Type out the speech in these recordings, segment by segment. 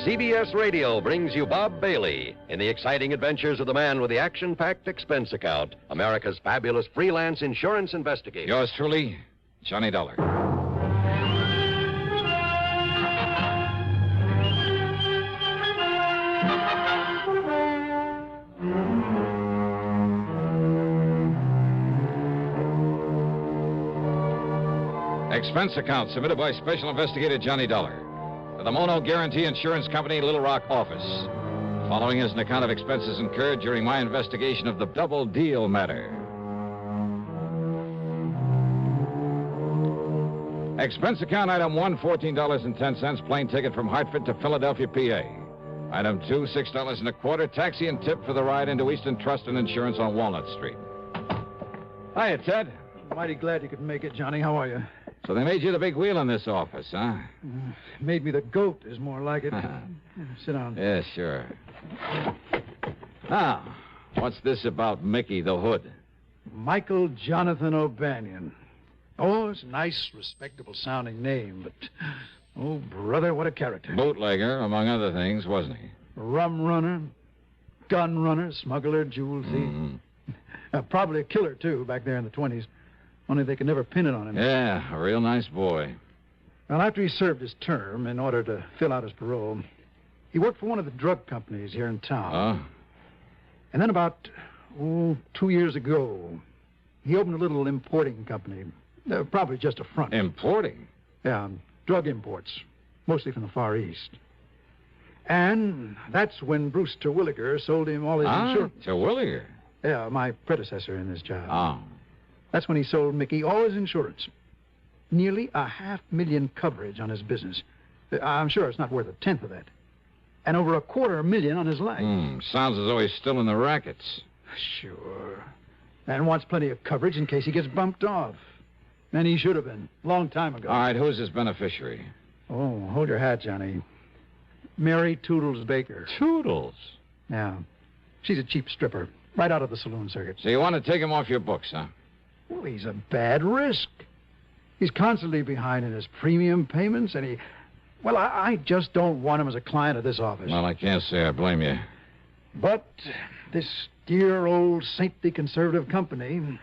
CBS Radio brings you Bob Bailey in the exciting adventures of the man with the action-packed expense account, America's fabulous freelance insurance investigator. Yours truly, Johnny Dollar. Expense account submitted by Special Investigator Johnny Dollar to the Mono Guarantee Insurance Company, Little Rock office. The following is an account of expenses incurred during my investigation of the double deal matter. Expense account item 1, $14.10, plane ticket from Hartford to Philadelphia, PA. Item 2, $6.25, taxi and tip for the ride into Eastern Trust and Insurance on Walnut Street. Hiya, Ted. Mighty glad you could make it, Johnny. How are you? So they made you the big wheel in this office, huh? Made me the goat is more like it. Sit down. Yeah, sure. Now, what's this about Mickey the Hood? Michael Jonathan O'Banion. Oh, it's a nice, respectable-sounding name, but... Oh, brother, what a character. Bootlegger, among other things, wasn't he? Rum runner, gun runner, smuggler, jewel thief. Mm-hmm. Probably a killer, too, back there in the 20s. Only they could never pin it on him. Yeah, a real nice boy. Well, after he served his term, in order to fill out his parole, he worked for one of the drug companies here in town. Oh? And then about, 2 years ago, he opened a little importing company. Probably just a front. Importing? Yeah, drug imports, mostly from the Far East. And that's when Bruce Terwilliger sold him all his insurance. Terwilliger? Yeah, my predecessor in this job. Oh. That's when he sold Mickey all his insurance. Nearly $500,000 coverage on his business. I'm sure it's not worth a tenth of that. And over $250,000 on his life. Sounds as though he's still in the rackets. Sure. And wants plenty of coverage in case he gets bumped off. And he should have been, long time ago. All right, who's his beneficiary? Oh, hold your hat, Johnny. Mary Toodles Baker. Toodles? Yeah. She's a cheap stripper, right out of the saloon circuit. So you want to take him off your books, huh? Well, he's a bad risk. He's constantly behind in his premium payments, and Well, I just don't want him as a client of this office. Well, I can't say I blame you. But this dear old saintly conservative company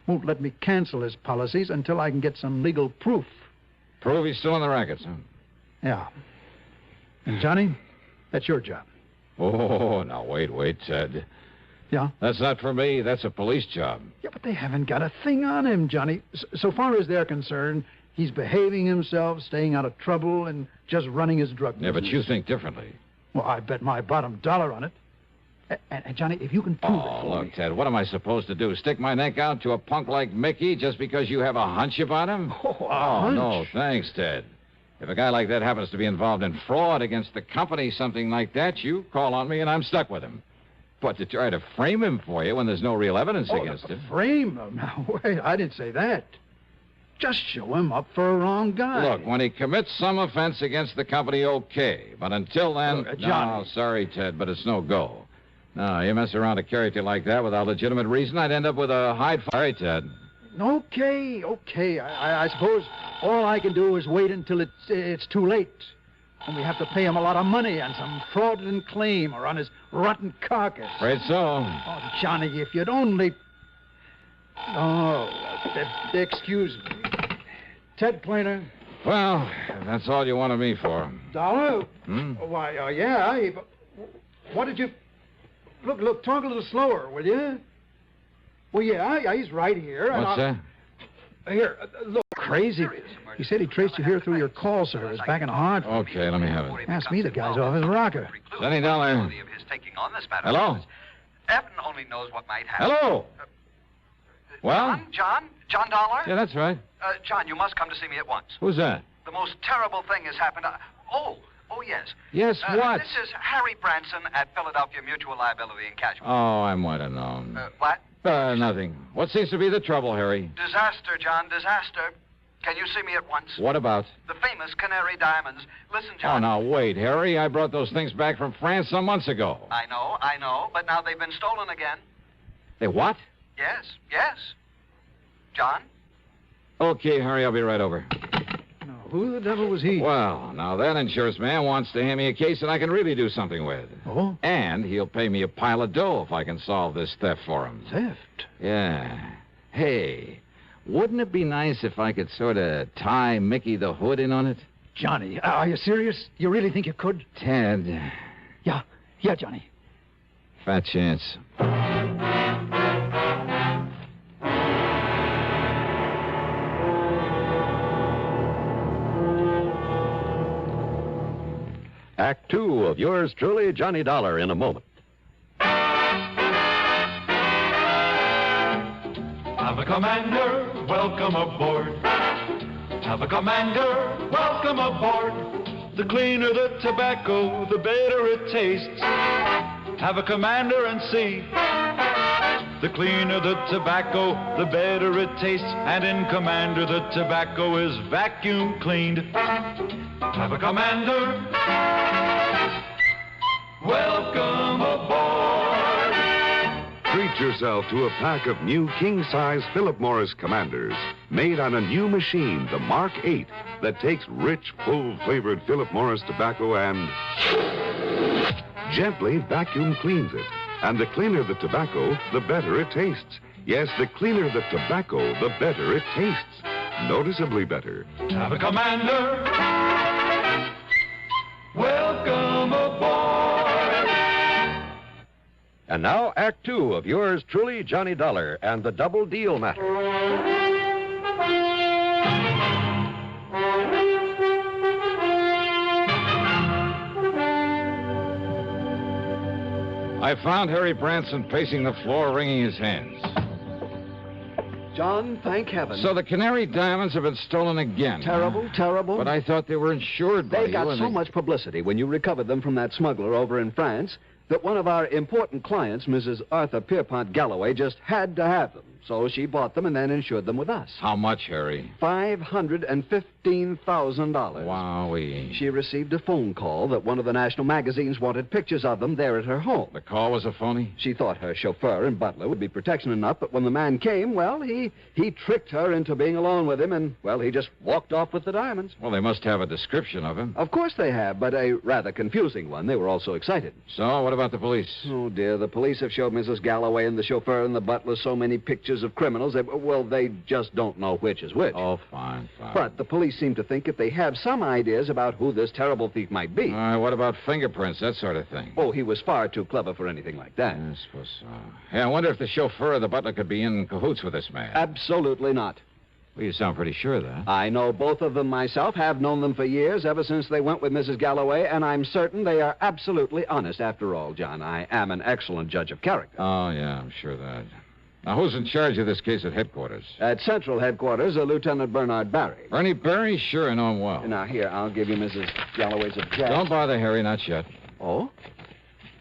won't let me cancel his policies until I can get some legal proof. Prove he's still in the rackets, huh? Yeah. And, Johnny, that's your job. Oh, now, wait, Ted. Yeah? That's not for me. That's a police job. Yeah, but they haven't got a thing on him, Johnny. So far as they're concerned, he's behaving himself, staying out of trouble, and just running his drug business. Yeah, but you think differently. Well, I bet my bottom dollar on it. And Johnny, if you can prove it for look, me... Ted, what am I supposed to do? Stick my neck out to a punk like Mickey just because you have a hunch about him? Hunch? No, thanks, Ted. If a guy like that happens to be involved in fraud against the company, something like that, you call on me and I'm stuck with him. But to try to frame him for you when there's no real evidence against him... Frame him? Now, wait, I didn't say that. Just show him up for a wrong guy. Look, when he commits some offense against the company, okay. But until then... Johnny. No, sorry, Ted, but it's no go. No, you mess around a character like that without legitimate reason, I'd end up with a hide... Sorry, Ted. Okay. I suppose all I can do is wait until it's too late. And we have to pay him a lot of money on some fraudulent claim or on his rotten carcass. Afraid so. Oh, Johnny, if you'd only... Oh, excuse me. Ted Plainer. Well, if that's all you wanted me for. Dollar? Hmm? Why, yeah. What did you... Look, talk a little slower, will you? Well, yeah, he's right here. What's that? Here, look, crazy. He said he traced you here through your call service back in Hartford. Okay, let me have it. Ask me the guy's off his rocker. $20. Hello? Evan only knows what might happen. Hello? Well? John Dollar? Yeah, that's right. John, you must come to see me at once. Who's that? The most terrible thing has happened. Oh, yes. Yes, what? This is Harry Branson at Philadelphia Mutual Liability and Casualty. Oh, I might have known. What? Nothing. What seems to be the trouble, Harry? Disaster, John, disaster. Can you see me at once? What about? The famous Canary Diamonds. Listen, John. Oh, now, wait, Harry. I brought those things back from France some months ago. I know, but now they've been stolen again. They what? Yes. John? Okay, Harry, I'll be right over. No Who the devil was he? Well, now that insurance man wants to hand me a case that I can really do something with. Oh? And he'll pay me a pile of dough if I can solve this theft for him. Theft? Yeah. Hey, wouldn't it be nice if I could sort of tie Mickey the Hood in on it? Johnny, are you serious? You really think you could? Ted. Yeah, Johnny. Fat chance. Act two of yours truly, Johnny Dollar, in a moment. Have a commander, welcome aboard. Have a commander, welcome aboard. The cleaner the tobacco, the better it tastes. Have a commander and see. The cleaner the tobacco, the better it tastes. And in Commander, the tobacco is vacuum cleaned. Have a commander, welcome aboard. Treat yourself to a pack of new king-size Philip Morris Commanders, made on a new machine, the Mark 8, that takes rich, full-flavored Philip Morris tobacco and gently vacuum cleans it. And the cleaner the tobacco, the better it tastes. Yes, the cleaner the tobacco, the better it tastes. Noticeably better. Have a commander, welcome aboard. And now, Act two of yours truly, Johnny Dollar, and the double deal matter. I found Harry Branson pacing the floor, wringing his hands. John, thank heaven. So the Canary Diamonds have been stolen again. Terrible, terrible. But I thought they were insured by you. They got so much publicity when you recovered them from that smuggler over in France that one of our important clients, Mrs. Arthur Pierpont Galloway, just had to have them. So she bought them and then insured them with us. How much, Harry? $515,000. Wowee. She received a phone call that one of the national magazines wanted pictures of them there at her home. The call was a phony? She thought her chauffeur and butler would be protection enough, but when the man came, well, he tricked her into being alone with him, and, well, he just walked off with the diamonds. Well, they must have a description of him. Of course they have, but a rather confusing one. They were all so excited. So, what about the police? Oh, dear, the police have showed Mrs. Galloway and the chauffeur and the butler so many pictures of criminals that, well, they just don't know which is which. Oh, fine. But the police seem to think that they have some ideas about who this terrible thief might be. All right, what about fingerprints, that sort of thing? Oh, he was far too clever for anything like that. I suppose so. Hey, I wonder if the chauffeur or the butler could be in cahoots with this man. Absolutely not. Well, you sound pretty sure of that. I know both of them myself, have known them for years, ever since they went with Mrs. Galloway, and I'm certain they are absolutely honest. After all, John, I am an excellent judge of character. Oh, yeah, I'm sure of that. Now, who's in charge of this case at headquarters? At Central Headquarters, Lieutenant Bernard Barry. Bernie Barry? Sure, I know him well. Now, here, I'll give you Mrs. Galloway's address. Don't bother, Harry, not yet. Oh?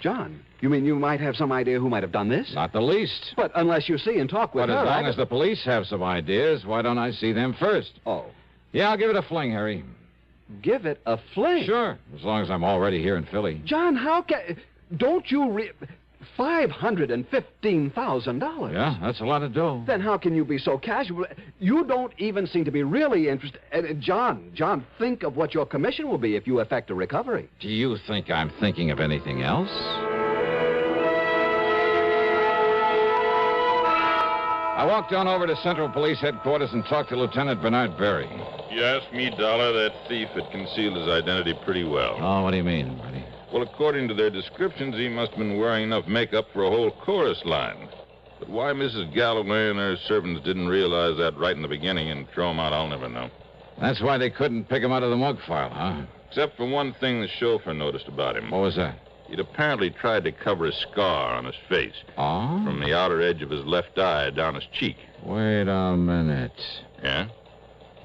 John, you mean you might have some idea who might have done this? Not the least. But unless you see and talk with But her... as long as the police have some ideas, why don't I see them first? Oh. Yeah, I'll give it a fling, Harry. Give it a fling? Sure, as long as I'm already here in Philly. John, how can... Don't you... $515,000. Yeah, that's a lot of dough. Then how can you be so casual? You don't even seem to be really interested. John, think of what your commission will be if you effect a recovery. Do you think I'm thinking of anything else? I walked on over to Central Police Headquarters and talked to Lieutenant Bernard Barry. You asked me, Dollar, that thief had concealed his identity pretty well. Oh, what do you mean, Bernie? Well, according to their descriptions, he must have been wearing enough makeup for a whole chorus line. But why Mrs. Galloway and her servants didn't realize that right in the beginning and throw him out, I'll never know. That's why they couldn't pick him out of the mug file, huh? Except for one thing the chauffeur noticed about him. What was that? He'd apparently tried to cover a scar on his face. Oh? From the outer edge of his left eye down his cheek. Wait a minute. Yeah?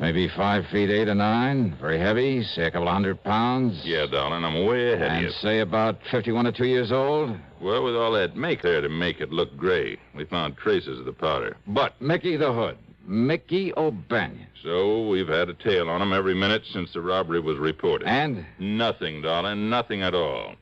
Maybe 5 feet 8 or 9. Very heavy, say a couple of 100 pounds. Yeah, darling, I'm way ahead of you. And say about 51 or 2 years old. Well, with all that make there to make it look gray, we found traces of the powder. But Mickey the Hood. Mickey O'Banion. So we've had a tail on him every minute since the robbery was reported. And? Nothing, darling, nothing at all.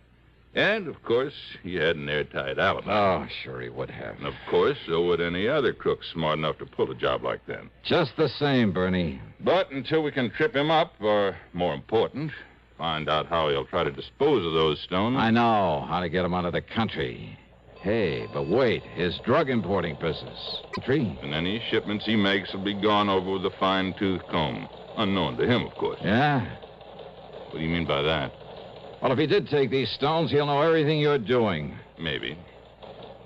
And, of course, he had an airtight alibi. Oh, sure he would have. And, of course, so would any other crook smart enough to pull a job like that. Just the same, Bernie. But until we can trip him up, or, more important, find out how he'll try to dispose of those stones... I know how to get him out of the country. Hey, but wait, his drug importing business. And any shipments he makes will be gone over with a fine-tooth comb. Unknown to him, of course. Yeah? What do you mean by that? Well, if he did take these stones, he'll know everything you're doing. Maybe.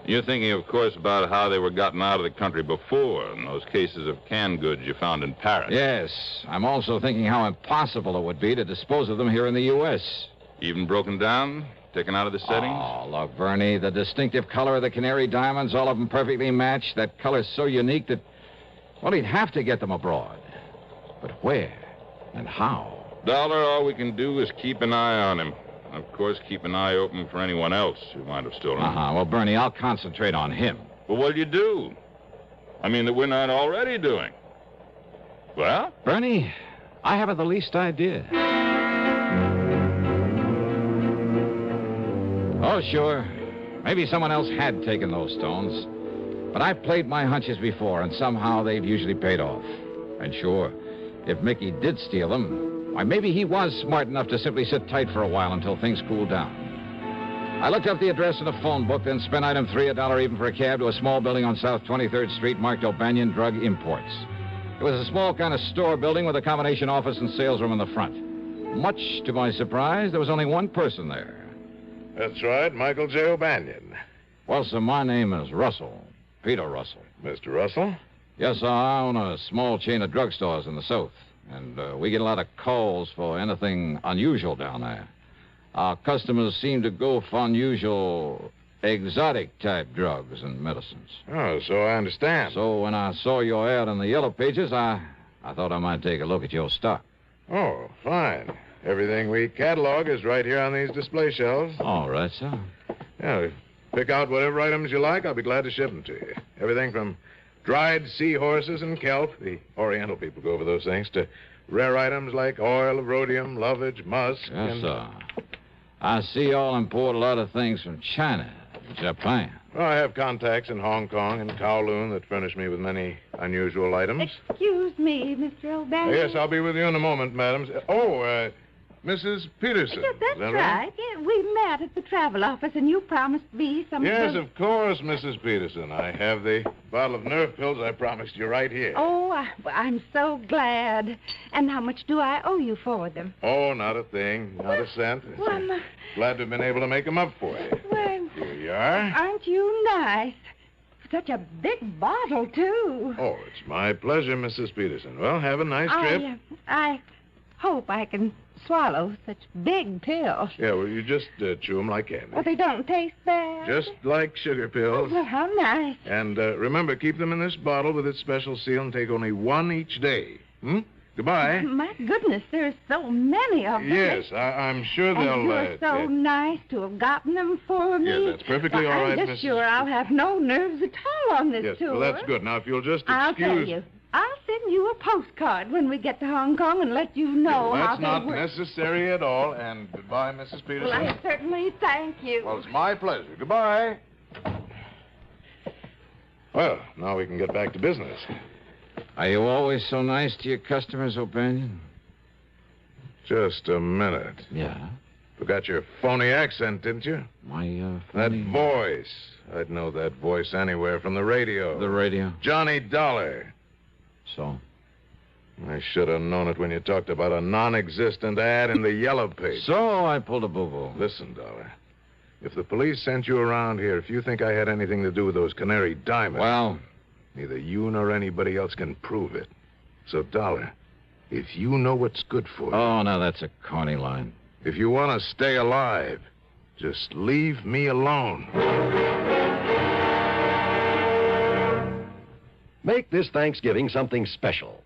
You're thinking, of course, about how they were gotten out of the country before, in those cases of canned goods you found in Paris. Yes. I'm also thinking how impossible it would be to dispose of them here in the U.S. Even broken down? Taken out of the settings? Oh, look, Bernie, the distinctive color of the canary diamonds, all of them perfectly matched. That color's so unique that, well, he'd have to get them abroad. But where and how? Dollar, all we can do is keep an eye on him. Of course, keep an eye open for anyone else who might have stolen them. Well, Bernie, I'll concentrate on him. Well, what'll you do? I mean, that we're not already doing. Well? Bernie, I haven't the least idea. Oh, sure. Maybe someone else had taken those stones. But I've played my hunches before, and somehow they've usually paid off. And sure, if Mickey did steal them, why, maybe he was smart enough to simply sit tight for a while until things cooled down. I looked up the address in a phone book, then spent item 3, $1 even for a cab to a small building on South 23rd Street marked O'Banion Drug Imports. It was a small kind of store building with a combination office and sales room in the front. Much to my surprise, there was only one person there. That's right, Michael J. O'Banion. Well, sir, my name is Russell. Peter Russell. Mr. Russell? Yes, sir, I own a small chain of drugstores in the South. And we get a lot of calls for anything unusual down there. Our customers seem to go for unusual, exotic-type drugs and medicines. Oh, so I understand. So when I saw your ad in the Yellow Pages, I thought I might take a look at your stock. Oh, fine. Everything we catalog is right here on these display shelves. All right, sir. Yeah, pick out whatever items you like. I'll be glad to ship them to you. Everything from dried seahorses and kelp, the Oriental people go over those things, to rare items like oil of rhodium, lovage, musk, Yes, sir. I see y'all import a lot of things from China, Japan. Well, I have contacts in Hong Kong and Kowloon that furnish me with many unusual items. Excuse me, Mr. O'Banion. Yes, I'll be with you in a moment, madam. Mrs. Peterson. Yes, that's Is that right. Yeah, we met at the travel office, and you promised me some Yes, of those... of course, Mrs. Peterson. I have the bottle of nerve pills I promised you right here. Oh, I'm so glad. And how much do I owe you for them? Oh, not a thing. Not a cent. Well, I'm... Glad to have been able to make them up for you. Well... Here you are. Aren't you nice? Such a big bottle, too. Oh, it's my pleasure, Mrs. Peterson. Well, have a nice trip. I hope I can swallow such big pills. Yeah, well, you just chew them like candy. Well, they don't taste bad. Just like sugar pills. Well, how nice. And remember, keep them in this bottle with its special seal and take only one each day. Goodbye. My goodness, there's so many of them. Yes, I'm sure they'll... And you're so nice to have gotten them for me. Yes, that's perfectly all right, I'm just sure I'll have no nerves at all on this Yes, tour. well, that's good. Now, if you'll just excuse... I'll tell you. I'll send you a postcard when we get to Hong Kong and let you know well, how that's not they work. necessary at all. And goodbye, Mrs. Peterson. Well, I certainly thank you. Well, it's my pleasure. Goodbye. Well, now we can get back to business. Are you always so nice to your customers, O'Banion? Just a minute. Yeah? Forgot your phony accent, didn't you? My, That phony... voice. I'd know that voice anywhere from the radio. The radio? Johnny Dollar. So? I should have known it when you talked about a non-existent ad in the Yellow Page. So I pulled a boo-boo. Listen, Dollar. If the police sent you around here, if you think I had anything to do with those canary diamonds... Well... Neither you nor anybody else can prove it. So, Dollar, if you know what's good for you... Oh, now that's a corny line. If you want to stay alive, just leave me alone. Make this Thanksgiving something special.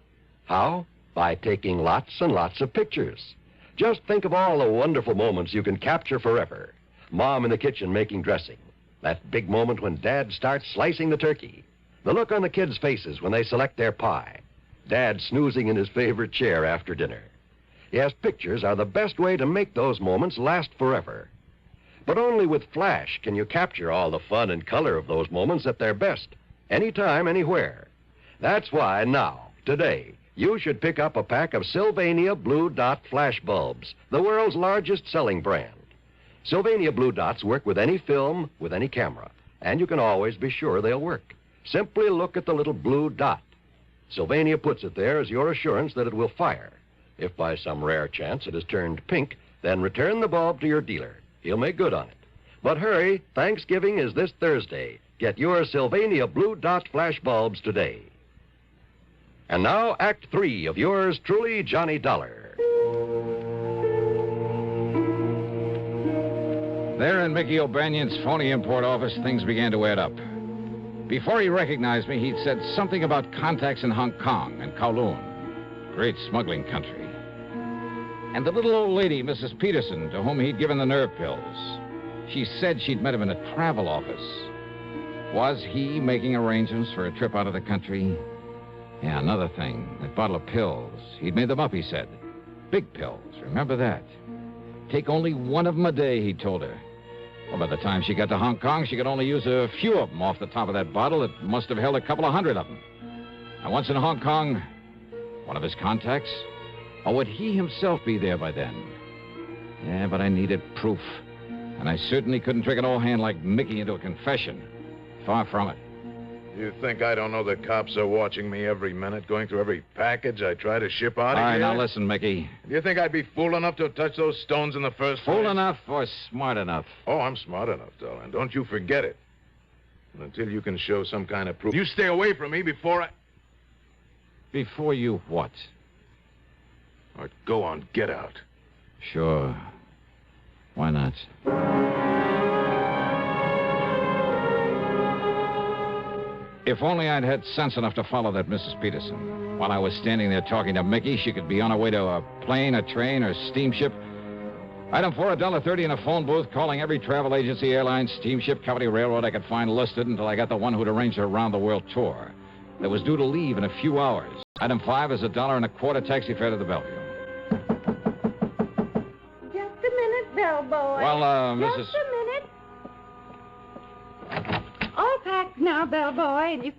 How? By taking lots and lots of pictures. Just think of all the wonderful moments you can capture forever. Mom in the kitchen making dressing. That big moment when Dad starts slicing the turkey. The look on the kids' faces when they select their pie. Dad snoozing in his favorite chair after dinner. Yes, pictures are the best way to make those moments last forever. But only with Flash can you capture all the fun and color of those moments at their best, anytime, anywhere. That's why now, today, you should pick up a pack of Sylvania Blue Dot Flash bulbs, the world's largest selling brand. Sylvania Blue Dots work with any film, with any camera, and you can always be sure they'll work. Simply look at the little blue dot. Sylvania puts it there as your assurance that it will fire. If by some rare chance it has turned pink, then return the bulb to your dealer. He'll make good on it. But hurry, Thanksgiving is this Thursday. Get your Sylvania Blue Dot Flash bulbs today. And now, Act 3 of yours truly, Johnny Dollar. There in Mickey O'Banion's phony import office, things began to add up. Before he recognized me, he'd said something about contacts in Hong Kong and Kowloon. Great smuggling country. And the little old lady, Mrs. Peterson, to whom he'd given the nerve pills. She said she'd met him in a travel office. Was he making arrangements for a trip out of the country? Yeah, another thing. That bottle of pills. He'd made them up, he said. Big pills. Remember that. Take only one of them a day, he told her. Well, by the time she got to Hong Kong, she could only use a few of them off the top of that bottle. It must have held a couple of hundred of them. And once in Hong Kong, one of his contacts? Or would he himself be there by then? Yeah, but I needed proof. And I certainly couldn't trick an old hand like Mickey into a confession. Far from it. You think I don't know the cops are watching me every minute, going through every package I try to ship out of here? All right, now listen, Mickey. Do you think I'd be fool enough to touch those stones in the first place? Fool enough or smart enough? Oh, I'm smart enough, darling. Don't you forget it. And until you can show some kind of proof, you stay away from me before I... Before you what? All right, go on, get out. Sure. Why not? If only I'd had sense enough to follow that Mrs. Peterson. While I was standing there talking to Mickey, she could be on her way to a plane, a train, or steamship. Item 4, $1.30 in a phone booth, calling every travel agency, airline, steamship, company, railroad I could find listed until I got the one who'd arranged her round-the-world tour. That was due to leave in a few hours. Item 5 is $1.25 taxi fare to the Bellevue. Just a minute, bellboy. Well, Mrs. Just a minute. All packed now, bellboy, and you...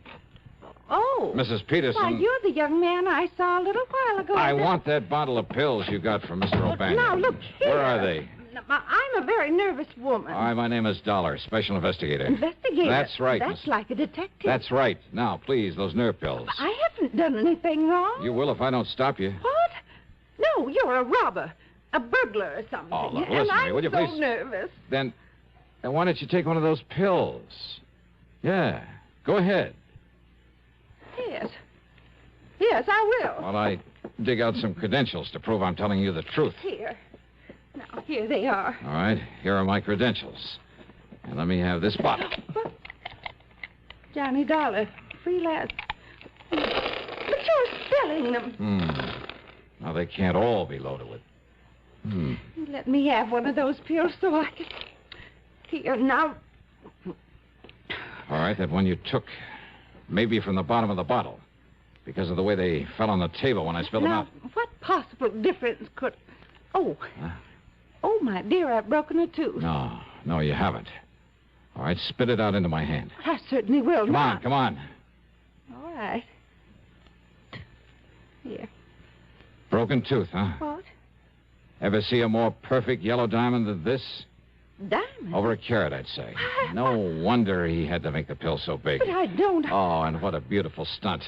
Oh. Mrs. Peterson. Why, you're the young man I saw a little while ago. I want that bottle of pills you got from Mr. O'Banion. Now, look here. Where are they? I'm a very nervous woman. All right, my name is Dollar, special investigator. Investigator? That's right. That's like a detective. That's right. Now, please, those nerve pills. I haven't done anything wrong. You will if I don't stop you. What? No, you're a robber. A burglar or something. Oh, look, and listen to I'm me, will you so please? Nervous. Then why don't you take one of those pills? Yeah, go ahead. Yes. Yes, I will. While I dig out some credentials to prove I'm telling you the truth. Here. Now, here they are. All right, here are my credentials. And let me have this bottle. Johnny Dollar, freelance. But you're spelling them. Now, they can't all be loaded with... Let me have one of those pills so I can... Here, now... All right, that one you took may be from the bottom of the bottle because of the way they fell on the table when I spilled them out. What possible difference could... Oh. Huh? Oh, my dear, I've broken a tooth. No, you haven't. All right, spit it out into my hand. I certainly will not. Come on. All right. Here. Broken tooth, huh? What? Ever see a more perfect yellow diamond than this? Diamond? Over a carat, I'd say. No wonder he had to make the pill so big. But I don't... Oh, and what a beautiful stunt.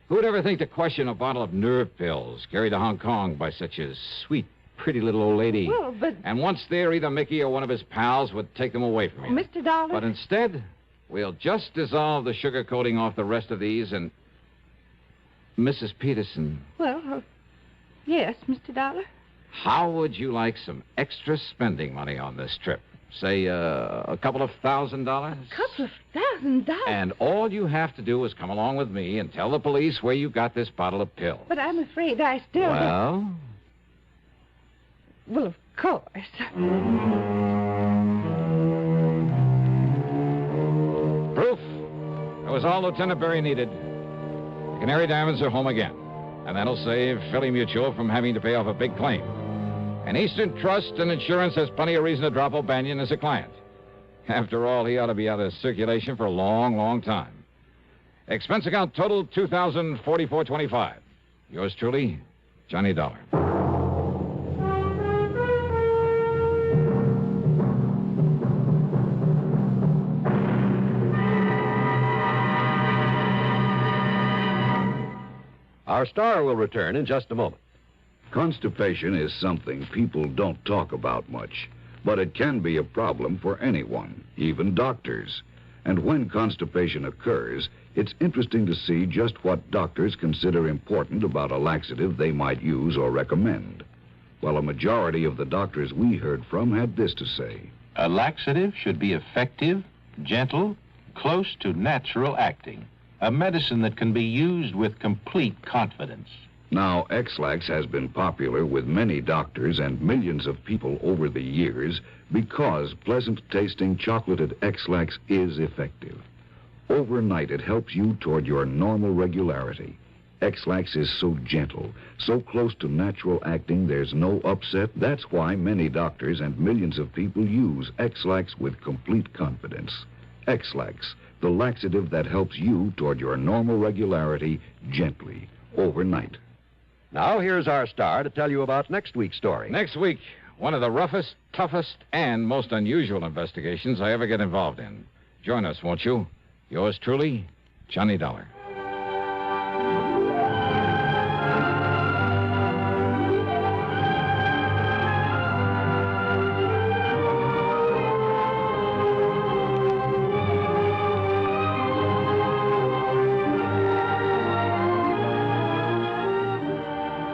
Who'd ever think to question a bottle of nerve pills carried to Hong Kong by such a sweet, pretty little old lady? Well, but... And once there, either Mickey or one of his pals would take them away from you. Mr. Dollar? But instead, we'll just dissolve the sugar coating off the rest of these and... Mrs. Peterson. Well, yes, Mr. Dollar? How would you like some extra spending money on this trip? Say, a couple of $1,000? Couple of $1,000? And all you have to do is come along with me and tell the police where you got this bottle of pills. But I'm afraid I still... Well? Well, of course. Proof. That was all Lieutenant Berry needed. The Canary Diamonds are home again. And that'll save Philly Mutual from having to pay off a big claim. And Eastern Trust and Insurance has plenty of reason to drop O'Banion as a client. After all, he ought to be out of circulation for a long, long time. Expense account total $2,044.25. Yours truly, Johnny Dollar. Our star will return in just a moment. Constipation is something people don't talk about much, but it can be a problem for anyone, even doctors. And when constipation occurs, it's interesting to see just what doctors consider important about a laxative they might use or recommend. Well, a majority of the doctors we heard from had this to say. A laxative should be effective, gentle, close to natural acting. A medicine that can be used with complete confidence. Now, X-Lax has been popular with many doctors and millions of people over the years because pleasant-tasting chocolated X-Lax is effective. Overnight, it helps you toward your normal regularity. X-Lax is so gentle, so close to natural acting, there's no upset. That's why many doctors and millions of people use X-Lax with complete confidence. X-Lax, the laxative that helps you toward your normal regularity gently, overnight. Now, here's our star to tell you about next week's story. Next week, one of the roughest, toughest, and most unusual investigations I ever get involved in. Join us, won't you? Yours truly, Johnny Dollar.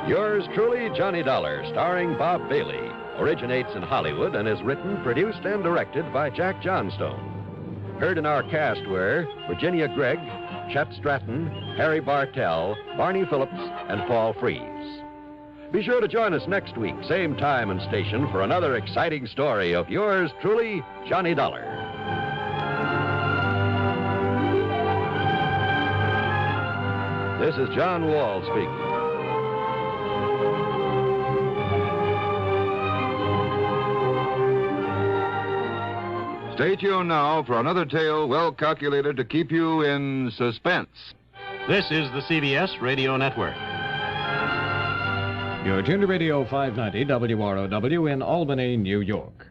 Yours truly, Johnny Dollar, starring Bob Bailey, originates in Hollywood and is written, produced, and directed by Jack Johnstone. Heard in our cast were Virginia Gregg, Chet Stratton, Harry Bartell, Barney Phillips, and Paul Frees. Be sure to join us next week, same time and station, for another exciting story of yours truly, Johnny Dollar. This is John Wall speaking. Stay tuned now for another tale well calculated to keep you in suspense. This is the CBS Radio Network. You're tuned to Radio 590 WROW in Albany, New York.